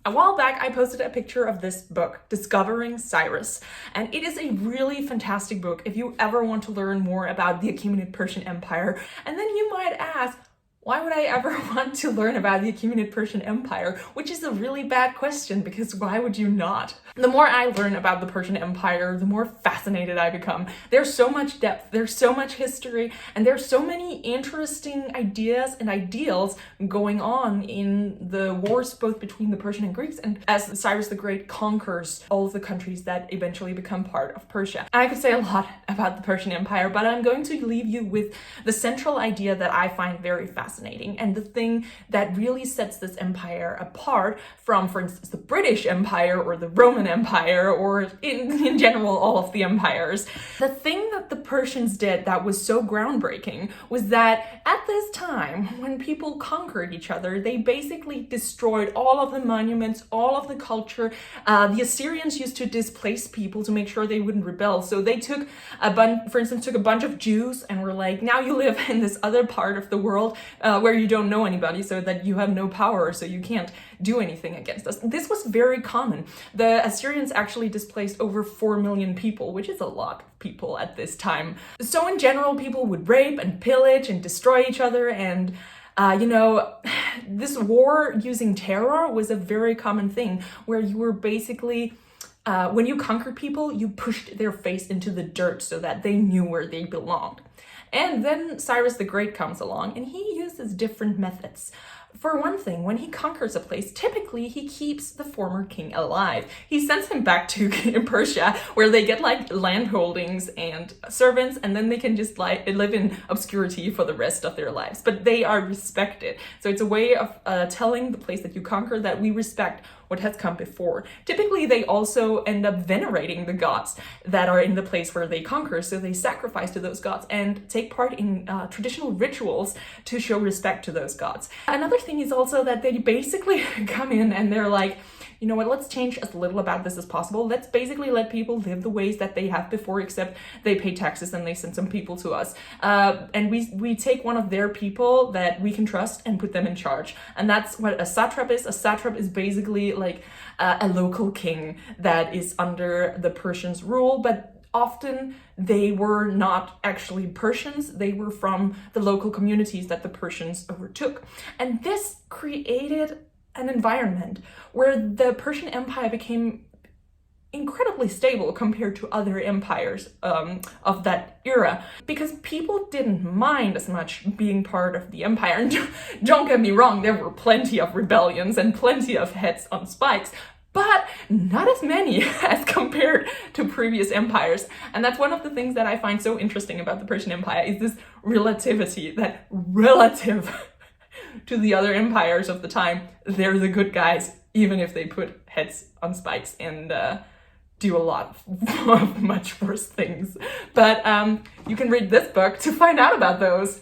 A while back, I posted a picture of this book, Discovering Cyrus, and it is a really fantastic book if you ever want to learn more about the Achaemenid Persian Empire. And then you might ask, why would I ever want to learn about the Achaemenid Persian Empire? Which is a really bad question, because why would you not? The more I learn about the Persian Empire, the more fascinated I become. There's so much depth, there's so much history, and there's so many interesting ideas and ideals going on in the wars both between the Persian and Greeks, and as Cyrus the Great conquers all of the countries that eventually become part of Persia. I could say a lot about the Persian Empire, but I'm going to leave you with the central idea that I find very fascinating, and the thing that really sets this empire apart from, for instance, the British Empire or the Roman Empire, or in general all of the empires. The thing that the Persians did that was so groundbreaking was that at this time, when people conquered each other, they basically destroyed all of the monuments, all of the culture. The Assyrians used to displace people to make sure they wouldn't rebel. So they took a bunch of Jews and were like, now you live in this other part of the world where you don't know anybody, so that you have no power, so you can't do anything against us. This was very common. The Assyrians actually displaced over 4 million people, which is a lot of people at this time. So in general, people would rape and pillage and destroy each other, and this war using terror was a very common thing, where you were basically when you conquered people, you pushed their face into the dirt so that they knew where they belonged. And then Cyrus the Great comes along, and he uses different methods. For one thing, when he conquers a place, typically he keeps the former king alive. He sends him back to Persia, where they get like land holdings and servants, and then they can just like live in obscurity for the rest of their lives. But they are respected. So it's a way of telling the place that you conquer that we respect what has come before. Typically, they also end up venerating the gods that are in the place where they conquer, so they sacrifice to those gods and take part in traditional rituals to show respect to those gods. Another thing is also that they basically come in and they're like, you know what, let's change as little about this as possible. Let's basically let people live the ways that they have before, except they pay taxes and they send some people to us. And we take one of their people that we can trust and put them in charge. And that's what a satrap is. A satrap is basically like a local king that is under the Persians' rule, but often they were not actually Persians. They were from the local communities that the Persians overtook. And this created an environment where the Persian Empire became incredibly stable compared to other empires of that era, because people didn't mind as much being part of the empire. And don't get me wrong, there were plenty of rebellions and plenty of heads on spikes, but not as many as compared to previous empires. And that's one of the things that I find so interesting about the Persian Empire, is this relativity, that relative to the other empires of the time, they're the good guys, even if they put heads on spikes and do a lot of much worse things. But you can read this book to find out about those.